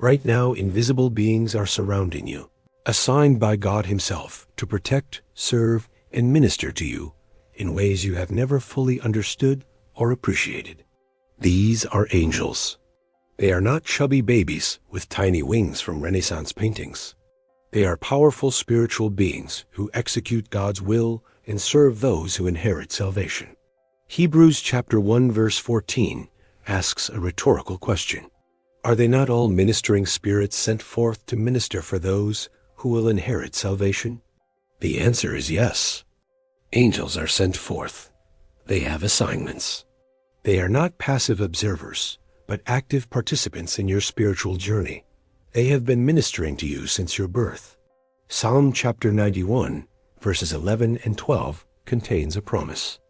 Right now, invisible beings are surrounding you, assigned by God Himself to protect, serve, and minister to you in ways you have never fully understood or appreciated. These are angels. They are not chubby babies with tiny wings from Renaissance paintings. They are powerful spiritual beings who execute God's will and serve those who inherit salvation. Hebrews chapter 1 verse 14 asks a rhetorical question. Are they not all ministering spirits sent forth to minister for those who will inherit salvation? The answer is yes. Angels are sent forth. They have assignments. They are not passive observers, but active participants in your spiritual journey. They have been ministering to you since your birth. Psalm chapter 91, verses 11 and 12 contains a promise.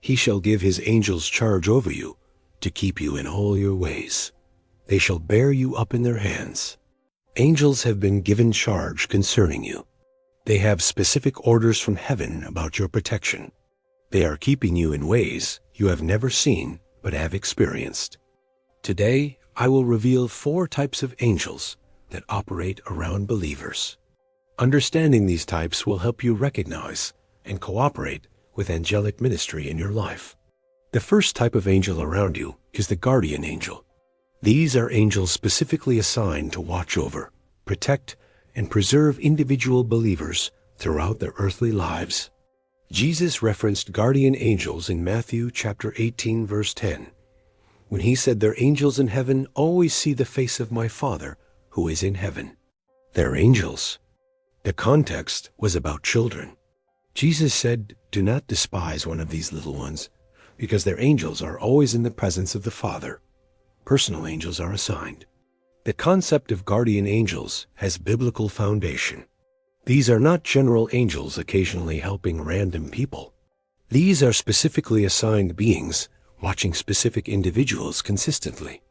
He shall give his angels charge over you, to keep you in all your ways. They shall bear you up in their hands. Angels have been given charge concerning you. They have specific orders from heaven about your protection. They are keeping you in ways you have never seen but have experienced. Today, I will reveal 4 types of angels that operate around believers. Understanding these types will help you recognize and cooperate with angelic ministry in your life. The first type of angel around you is the guardian angel. These are angels specifically assigned to watch over, protect, and preserve individual believers throughout their earthly lives. Jesus referenced guardian angels in Matthew chapter 18 verse 10, when he said, "Their angels in heaven always see the face of my Father who is in heaven." They're angels. The context was about children. Jesus said, "Do not despise one of these little ones, because their angels are always in the presence of the Father." Personal angels are assigned. The concept of guardian angels has biblical foundation. These are not general angels occasionally helping random people. These are specifically assigned beings watching specific individuals consistently.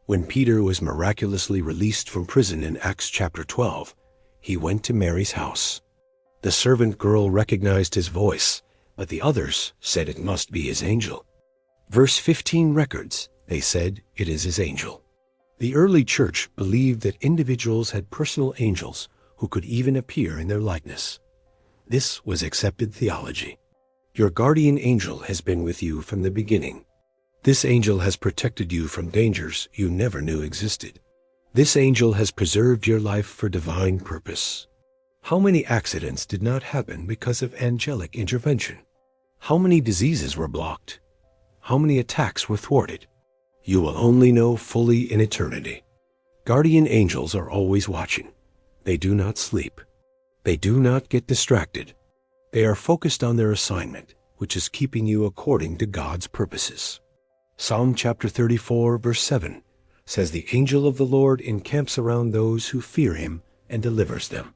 When Peter was miraculously released from prison in Acts chapter 12, he went to Mary's house. The servant girl recognized his voice, but the others said it must be his angel. Verse 15 records, they said, it is his angel. The early church believed that individuals had personal angels who could even appear in their likeness. This was accepted theology. Your guardian angel has been with you from the beginning. This angel has protected you from dangers you never knew existed. This angel has preserved your life for divine purpose. How many accidents did not happen because of angelic intervention? How many diseases were blocked? How many attacks were thwarted? You will only know fully in eternity. Guardian angels are always watching. They do not sleep. They do not get distracted. They are focused on their assignment, which is keeping you according to God's purposes. Psalm chapter 34, verse 7 says, "The angel of the Lord encamps around those who fear him and delivers them."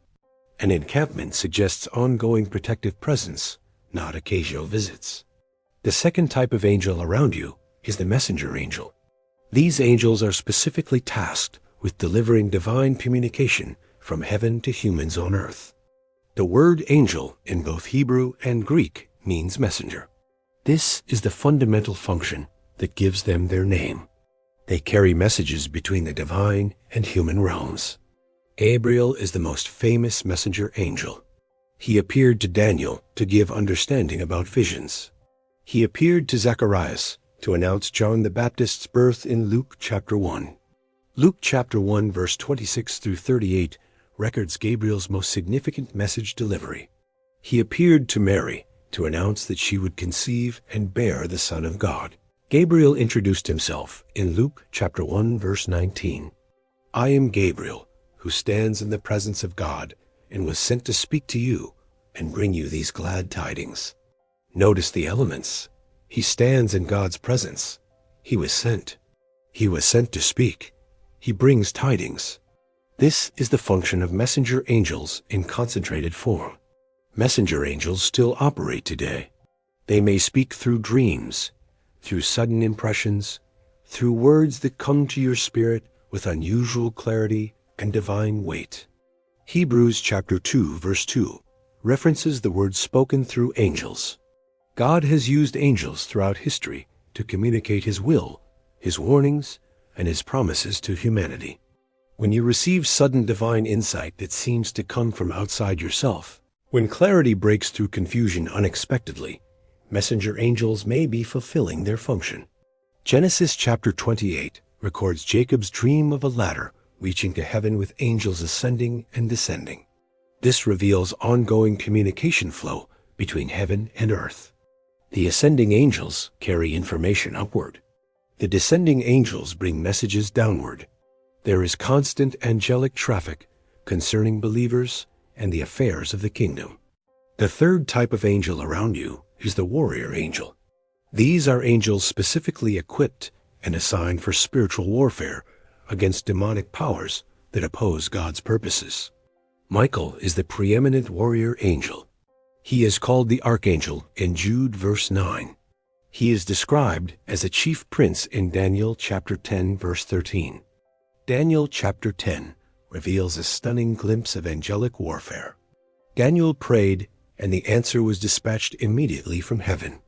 An encampment suggests ongoing protective presence, not occasional visits. The second type of angel around you is the messenger angel. These angels are specifically tasked with delivering divine communication from heaven to humans on earth. The word angel in both Hebrew and Greek means messenger. This is the fundamental function that gives them their name. They carry messages between the divine and human realms. Gabriel is the most famous messenger angel. He appeared to Daniel to give understanding about visions. He appeared to Zacharias to announce John the Baptist's birth in Luke chapter 1. Luke chapter 1 verse 26 through 38 records Gabriel's most significant message delivery. He appeared to Mary to announce that she would conceive and bear the Son of God. Gabriel introduced himself in Luke chapter 1 verse 19. "I am Gabriel, who stands in the presence of God and was sent to speak to you and bring you these glad tidings." Notice the elements. He stands in God's presence. He was sent. He was sent to speak. He brings tidings. This is the function of messenger angels in concentrated form. Messenger angels still operate today. They may speak through dreams, through sudden impressions, through words that come to your spirit with unusual clarity and divine weight. Hebrews chapter 2 verse 2 references the word spoken through angels. God has used angels throughout history to communicate his will, his warnings, and his promises to humanity. When you receive sudden divine insight that seems to come from outside yourself, when clarity breaks through confusion unexpectedly, messenger angels may be fulfilling their function. Genesis chapter 28 records Jacob's dream of a ladder reaching to heaven with angels ascending and descending. This reveals ongoing communication flow between heaven and earth. The ascending angels carry information upward. The descending angels bring messages downward. There is constant angelic traffic concerning believers and the affairs of the kingdom. The third type of angel around you is the warrior angel. These are angels specifically equipped and assigned for spiritual warfare against demonic powers that oppose God's purposes. Michael is the preeminent warrior angel. He is called the archangel in Jude verse 9. He is described as a chief prince in Daniel chapter 10 verse 13. Daniel chapter 10 reveals a stunning glimpse of angelic warfare. Daniel prayed, and the answer was dispatched immediately from heaven.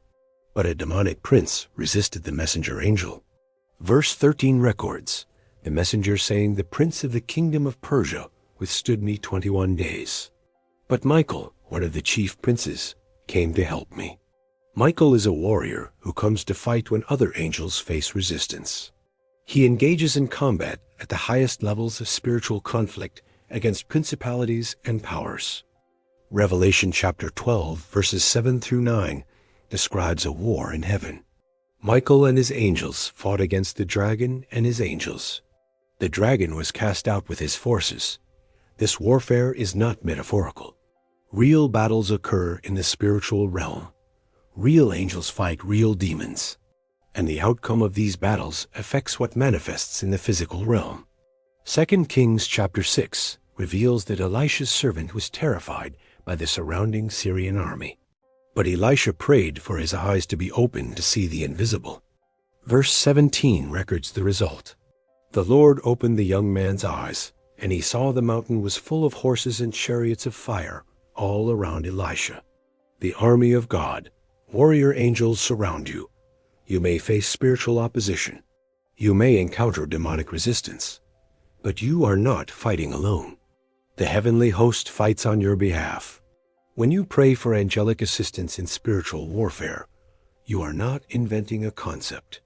But a demonic prince resisted the messenger angel. Verse 13 records, the messenger saying, "The prince of the kingdom of Persia withstood me 21 days. But Michael, one of the chief princes, came to help me." Michael is a warrior who comes to fight when other angels face resistance. He engages in combat at the highest levels of spiritual conflict against principalities and powers. Revelation chapter 12 verses 7 through 9 describes a war in heaven. Michael and his angels fought against the dragon and his angels. The dragon was cast out with his forces. This warfare is not metaphorical. Real battles occur in the spiritual realm. Real angels fight real demons, and the outcome of these battles affects what manifests in the physical realm. 2 Kings chapter 6 reveals that Elisha's servant was terrified by the surrounding Syrian army. But Elisha prayed for his eyes to be opened to see the invisible. Verse 17 records the result. The Lord opened the young man's eyes, and he saw the mountain was full of horses and chariots of fire all around Elisha. The army of God, warrior angels surround you. You may face spiritual opposition. You may encounter demonic resistance. But you are not fighting alone. The heavenly host fights on your behalf. When you pray for angelic assistance in spiritual warfare, you are not inventing a concept.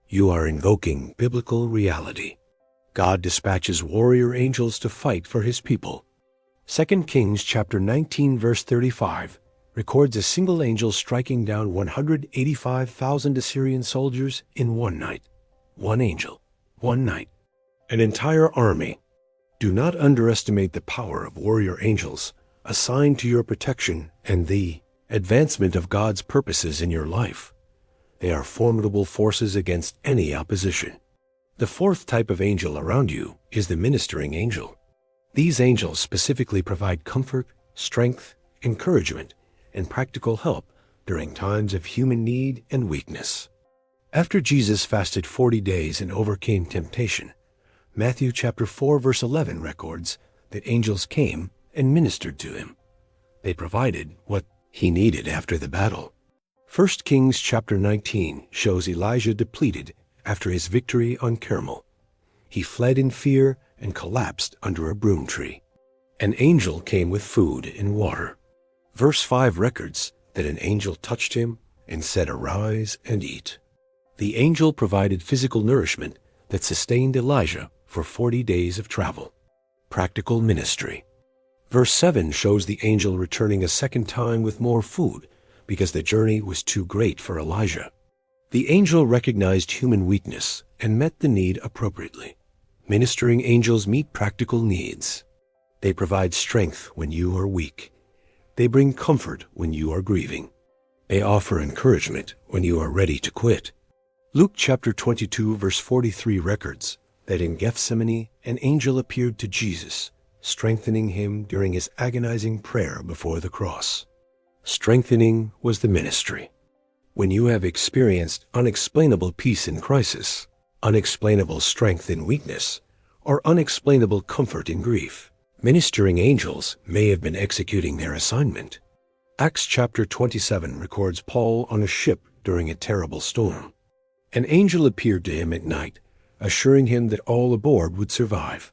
You are invoking biblical reality. God dispatches warrior angels to fight for his people. 2 Kings chapter 19 verse 35 records a single angel striking down 185,000 Assyrian soldiers in one night. One angel, one night. An entire army. Do not underestimate the power of warrior angels assigned to your protection and the advancement of God's purposes in your life. They are formidable forces against any opposition. The fourth type of angel around you is the ministering angel. These angels specifically provide comfort, strength, encouragement, and practical help during times of human need and weakness. After Jesus fasted 40 days and overcame temptation, Matthew chapter 4 verse 11 records that angels came and ministered to him. They provided what he needed after the battle. 1 Kings chapter 19 shows Elijah depleted after his victory on Carmel. He fled in fear and collapsed under a broom tree. An angel came with food and water. Verse 5 records that an angel touched him and said, "Arise and eat." The angel provided physical nourishment that sustained Elijah for 40 days of travel. Practical ministry. Verse 7 shows the angel returning a second time with more food because the journey was too great for Elijah. The angel recognized human weakness and met the need appropriately. Ministering angels meet practical needs. They provide strength when you are weak. They bring comfort when you are grieving. They offer encouragement when you are ready to quit. Luke chapter 22 verse 43 records that in Gethsemane an angel appeared to Jesus, strengthening him during his agonizing prayer before the cross. Strengthening was the ministry. When you have experienced unexplainable peace in crisis, unexplainable strength in weakness, or unexplainable comfort in grief, ministering angels may have been executing their assignment. Acts chapter 27 records Paul on a ship during a terrible storm. An angel appeared to him at night, assuring him that all aboard would survive.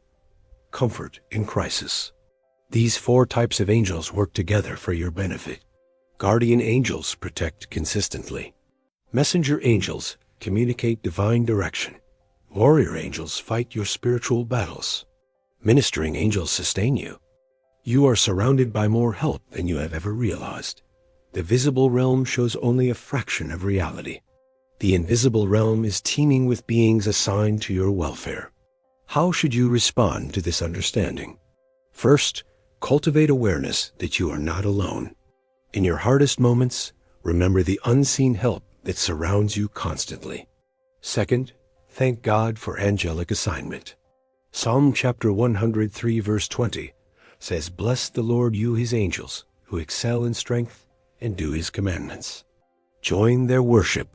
comfort in crisis. These 4 types of angels work together for your benefit. Guardian angels protect consistently. Messenger angels communicate divine direction. Warrior angels fight your spiritual battles. Ministering angels sustain you. You are surrounded by more help than you have ever realized. The visible realm shows only a fraction of reality. The invisible realm is teeming with beings assigned to your welfare. How should you respond to this understanding? First, cultivate awareness that you are not alone. In your hardest moments, remember the unseen help that surrounds you constantly. Second, thank God for angelic assignment. Psalm chapter 103 verse 20 says, "Bless the Lord, you his angels, who excel in strength and do his commandments." Join their worship.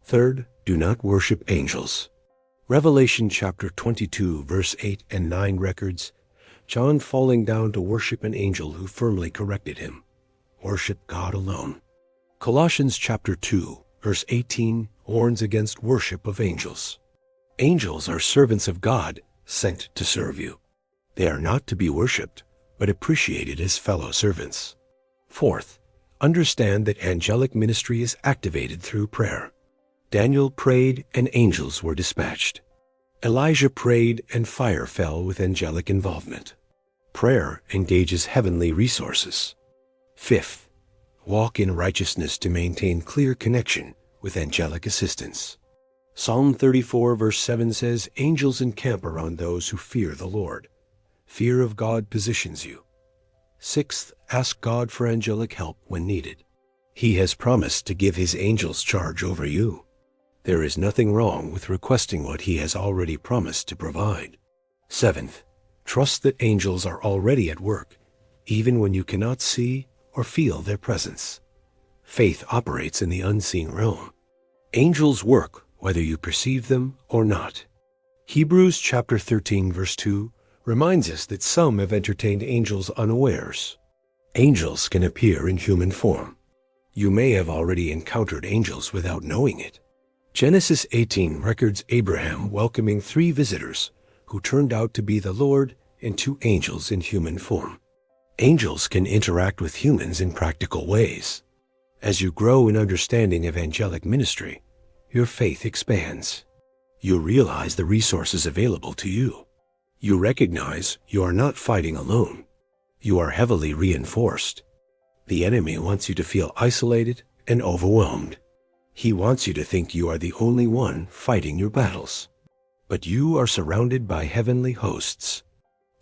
Third, do not worship angels. Revelation chapter 22 verse 8 and 9 records John falling down to worship an angel who firmly corrected him. Worship God alone. Colossians chapter 2 verse 18 warns against worship of angels. Angels are servants of God sent to serve you. They are not to be worshipped, but appreciated as fellow servants. Fourth, understand that angelic ministry is activated through prayer. Daniel prayed and angels were dispatched. Elijah prayed and fire fell with angelic involvement. Prayer engages heavenly resources. Fifth, walk in righteousness to maintain clear connection with angelic assistance. Psalm 34 verse 7 says, "Angels encamp around those who fear the Lord." Fear of God positions you. Sixth, ask God for angelic help when needed. He has promised to give his angels charge over you. There is nothing wrong with requesting what he has already promised to provide. Seventh, trust that angels are already at work, even when you cannot see or feel their presence. Faith operates in the unseen realm. Angels work whether you perceive them or not. Hebrews chapter 13 verse 2 reminds us that some have entertained angels unawares. Angels can appear in human form. You may have already encountered angels without knowing it. Genesis 18 records Abraham welcoming 3 visitors who turned out to be the Lord and 2 angels in human form. Angels can interact with humans in practical ways. As you grow in understanding of angelic ministry, your faith expands. You realize the resources available to you. You recognize you are not fighting alone. You are heavily reinforced. The enemy wants you to feel isolated and overwhelmed. He wants you to think you are the only one fighting your battles. But you are surrounded by heavenly hosts.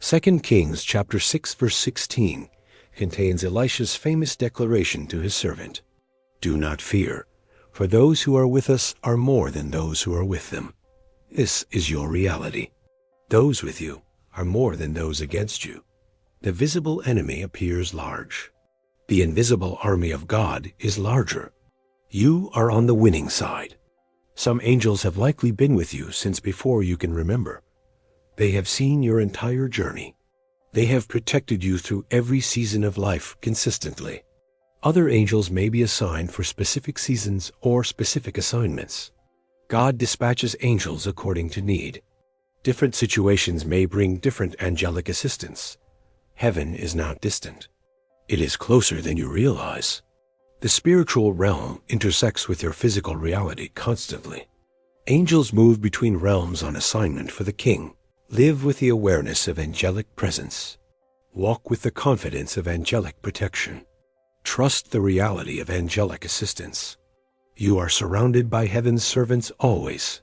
2 Kings chapter 6 verse 16 contains Elisha's famous declaration to his servant, "Do not fear, for those who are with us are more than those who are with them." This is your reality. Those with you are more than those against you. The visible enemy appears large. The invisible army of God is larger. You are on the winning side. Some angels have likely been with you since before you can remember. They have seen your entire journey. They have protected you through every season of life consistently. Other angels may be assigned for specific seasons or specific assignments. God dispatches angels according to need. Different situations may bring different angelic assistance. Heaven is not distant. It is closer than you realize. The spiritual realm intersects with your physical reality constantly. Angels move between realms on assignment for the king. Live with the awareness of angelic presence. Walk with the confidence of angelic protection. Trust the reality of angelic assistance. You are surrounded by heaven's servants always.